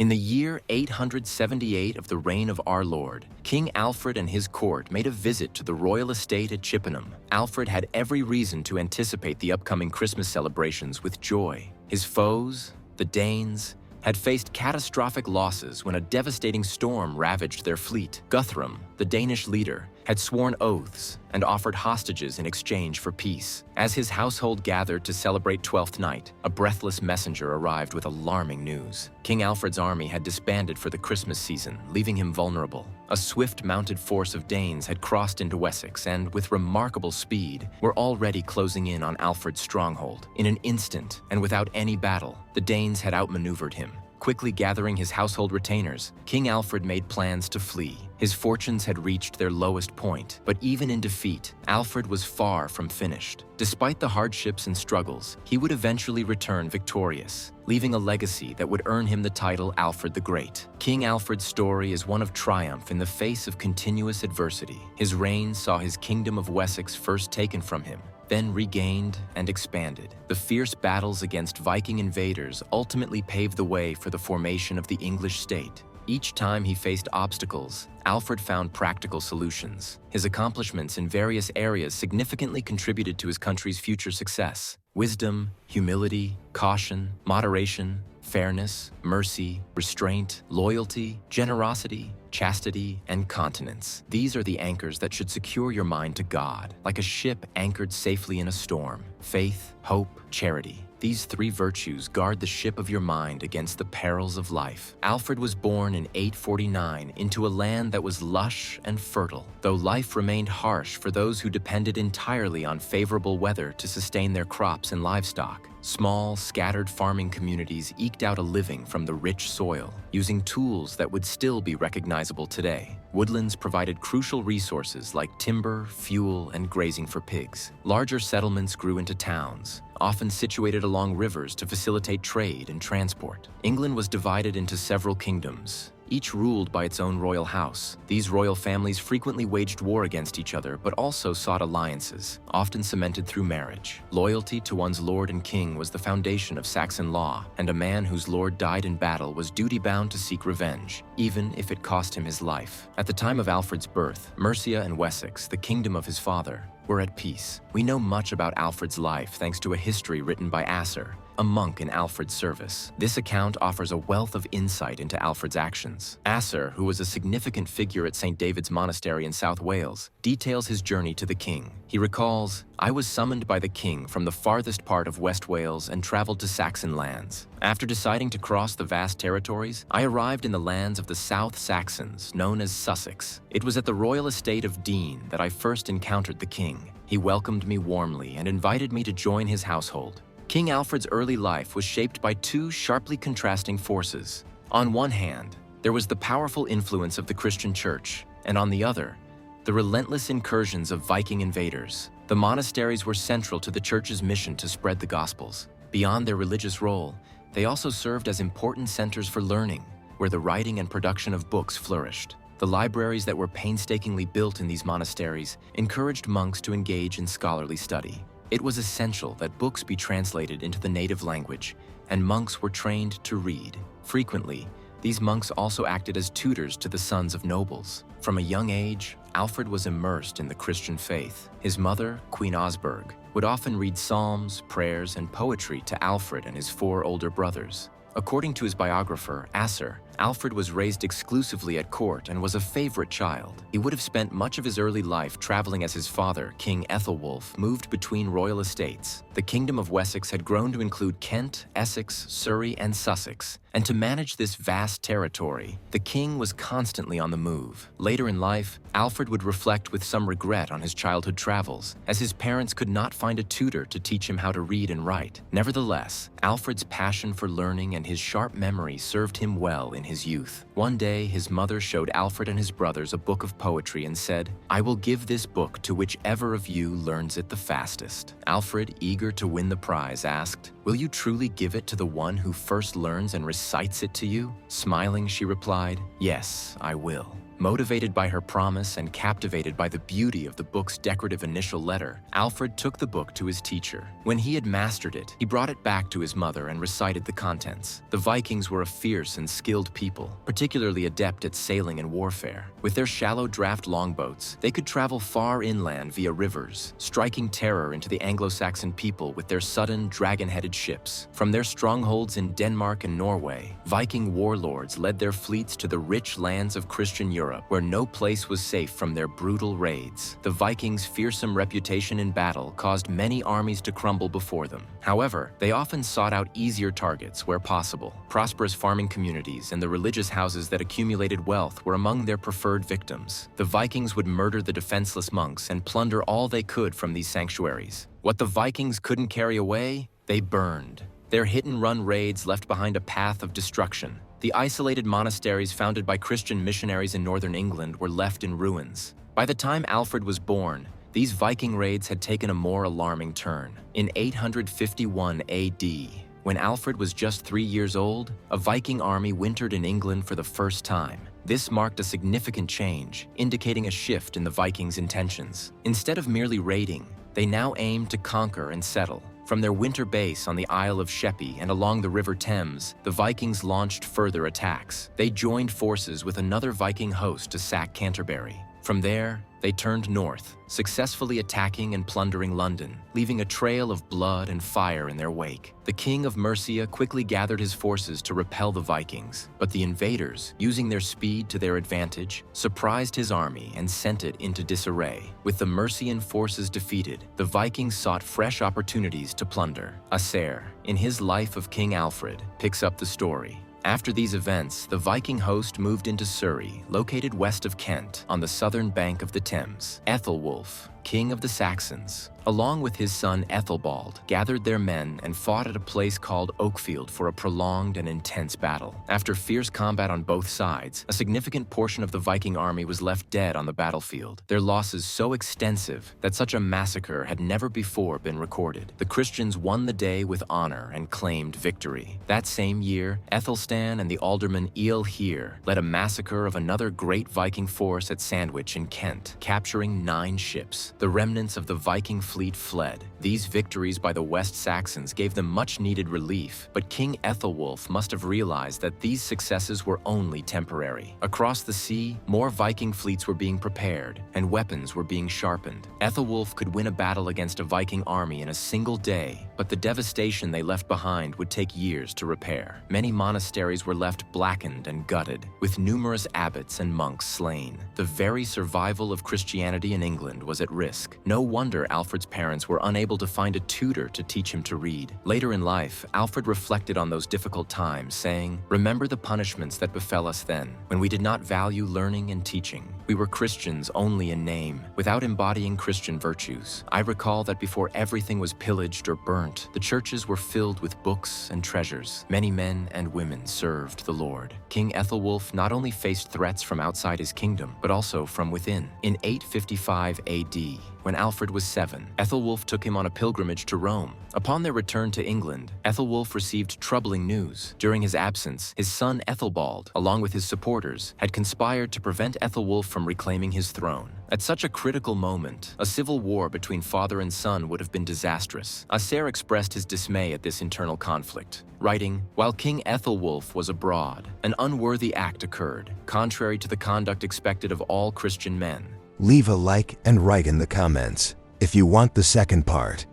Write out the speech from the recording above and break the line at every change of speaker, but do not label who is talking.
In the year 878 of the reign of our Lord, King Alfred and his court made a visit to the royal estate at Chippenham. Alfred had every reason to anticipate the upcoming Christmas celebrations with joy. His foes, the Danes, had faced catastrophic losses when a devastating storm ravaged their fleet. Guthrum, the Danish leader, had sworn oaths and offered hostages in exchange for peace. As his household gathered to celebrate Twelfth Night, a breathless messenger arrived with alarming news. King Alfred's army had disbanded for the Christmas season, leaving him vulnerable. A swift mounted force of Danes had crossed into Wessex and, with remarkable speed, were already closing in on Alfred's stronghold. In an instant, and without any battle, the Danes had outmaneuvered him. Quickly gathering his household retainers, King Alfred made plans to flee. His fortunes had reached their lowest point, but even in defeat, Alfred was far from finished. Despite the hardships and struggles, he would eventually return victorious, leaving a legacy that would earn him the title Alfred the Great. King Alfred's story is one of triumph in the face of continuous adversity. His reign saw his kingdom of Wessex first taken from him, then regained and expanded. The fierce battles against Viking invaders ultimately paved the way for the formation of the English state. Each time he faced obstacles, Alfred found practical solutions. His accomplishments in various areas significantly contributed to his country's future success. Wisdom, humility, caution, moderation, fairness, mercy, restraint, loyalty, generosity, chastity, and continence. These are the anchors that should secure your mind to God, like a ship anchored safely in a storm. Faith, hope, charity. These three virtues guard the ship of your mind against the perils of life. Alfred was born in 849 into a land that was lush and fertile, though life remained harsh for those who depended entirely on favorable weather to sustain their crops and livestock. Small, scattered farming communities eked out a living from the rich soil, using tools that would still be recognizable today. Woodlands provided crucial resources like timber, fuel, and grazing for pigs. Larger settlements grew into towns, often situated along rivers to facilitate trade and transport. England was divided into several kingdoms, each ruled by its own royal house. These royal families frequently waged war against each other, but also sought alliances, often cemented through marriage. Loyalty to one's lord and king was the foundation of Saxon law, and a man whose lord died in battle was duty-bound to seek revenge, even if it cost him his life. At the time of Alfred's birth, Mercia and Wessex, the kingdom of his father, were at peace. We know much about Alfred's life thanks to a history written by Asser, a monk in Alfred's service. This account offers a wealth of insight into Alfred's actions. Asser, who was a significant figure at St. David's Monastery in South Wales, details his journey to the king. He recalls, "I was summoned by the king from the farthest part of West Wales and traveled to Saxon lands. After deciding to cross the vast territories, I arrived in the lands of the South Saxons, known as Sussex. It was at the royal estate of Dean that I first encountered the king. He welcomed me warmly and invited me to join his household." King Alfred's early life was shaped by two sharply contrasting forces. On one hand, there was the powerful influence of the Christian church, and on the other, the relentless incursions of Viking invaders. The monasteries were central to the church's mission to spread the Gospels. Beyond their religious role, they also served as important centers for learning, where the writing and production of books flourished. The libraries that were painstakingly built in these monasteries encouraged monks to engage in scholarly study. It was essential that books be translated into the native language, and monks were trained to read. Frequently, these monks also acted as tutors to the sons of nobles. From a young age, Alfred was immersed in the Christian faith. His mother, Queen Osburh, would often read psalms, prayers, and poetry to Alfred and his 4 older brothers. According to his biographer, Asser, Alfred was raised exclusively at court and was a favorite child. He would have spent much of his early life traveling as his father, King Ethelwulf, moved between royal estates. The Kingdom of Wessex had grown to include Kent, Essex, Surrey, and Sussex, and to manage this vast territory, the king was constantly on the move. Later in life, Alfred would reflect with some regret on his childhood travels, as his parents could not find a tutor to teach him how to read and write. Nevertheless, Alfred's passion for learning and his sharp memory served him well in his youth. One day, his mother showed Alfred and his brothers a book of poetry and said, "I will give this book to whichever of you learns it the fastest." Alfred, eager to win the prize, asked, "Will you truly give it to the one who first learns and recites it to you?" Smiling, she replied, "Yes, I will." Motivated by her promise and captivated by the beauty of the book's decorative initial letter, Alfred took the book to his teacher. When he had mastered it, he brought it back to his mother and recited the contents. The Vikings were a fierce and skilled people, particularly adept at sailing and warfare. With their shallow draft longboats, they could travel far inland via rivers, striking terror into the Anglo-Saxon people with their sudden, dragon-headed ships. From their strongholds in Denmark and Norway, Viking warlords led their fleets to the rich lands of Christian Europe, where no place was safe from their brutal raids. The Vikings' fearsome reputation in battle caused many armies to crumble before them. However, they often sought out easier targets where possible. Prosperous farming communities and the religious houses that accumulated wealth were among their preferred victims. The Vikings would murder the defenseless monks and plunder all they could from these sanctuaries. What the Vikings couldn't carry away, they burned. Their hit-and-run raids left behind a path of destruction. The isolated monasteries founded by Christian missionaries in northern England were left in ruins. By the time Alfred was born, these Viking raids had taken a more alarming turn. In 851 AD, when Alfred was just 3 years old, a Viking army wintered in England for the first time. This marked a significant change, indicating a shift in the Vikings' intentions. Instead of merely raiding, they now aimed to conquer and settle. From their winter base on the Isle of Sheppey and along the River Thames, the Vikings launched further attacks. They joined forces with another Viking host to sack Canterbury. From there, they turned north, successfully attacking and plundering London, leaving a trail of blood and fire in their wake. The king of Mercia quickly gathered his forces to repel the Vikings, but the invaders, using their speed to their advantage, surprised his army and sent it into disarray. With the Mercian forces defeated, the Vikings sought fresh opportunities to plunder. Asser, in his Life of King Alfred, picks up the story. After these events, the Viking host moved into Surrey, located west of Kent, on the southern bank of the Thames. Ethelwulf, king of the Saxons, along with his son Ethelbald, gathered their men and fought at a place called Oakfield for a prolonged and intense battle. After fierce combat on both sides, a significant portion of the Viking army was left dead on the battlefield, their losses so extensive that such a massacre had never before been recorded. The Christians won the day with honor and claimed victory. That same year, Ethelstan and the alderman Ealhir led a massacre of another great Viking force at Sandwich in Kent, capturing 9 ships. The remnants of the Viking fleet fled. These victories by the West Saxons gave them much-needed relief, but King Ethelwulf must have realized that these successes were only temporary. Across the sea, more Viking fleets were being prepared, and weapons were being sharpened. Ethelwulf could win a battle against a Viking army in a single day, but the devastation they left behind would take years to repair. Many monasteries were left blackened and gutted, with numerous abbots and monks slain. The very survival of Christianity in England was at risk. No wonder Alfred's parents were unable to find a tutor to teach him to read. Later in life, Alfred reflected on those difficult times, saying, "Remember the punishments that befell us then, when we did not value learning and teaching. We were Christians only in name, without embodying Christian virtues. I recall that before everything was pillaged or burnt, the churches were filled with books and treasures. Many men and women served the Lord." King Ethelwulf not only faced threats from outside his kingdom, but also from within. In 855 AD, when Alfred was 7, Ethelwulf took him on a pilgrimage to Rome. Upon their return to England, Ethelwulf received troubling news. During his absence, his son Ethelbald, along with his supporters, had conspired to prevent Ethelwulf from reclaiming his throne. At such a critical moment, a civil war between father and son would have been disastrous. Asser expressed his dismay at this internal conflict, writing, "While King Ethelwulf was abroad, an unworthy act occurred, contrary to the conduct expected of all Christian men."
Leave a like and write in the comments if you want the second part.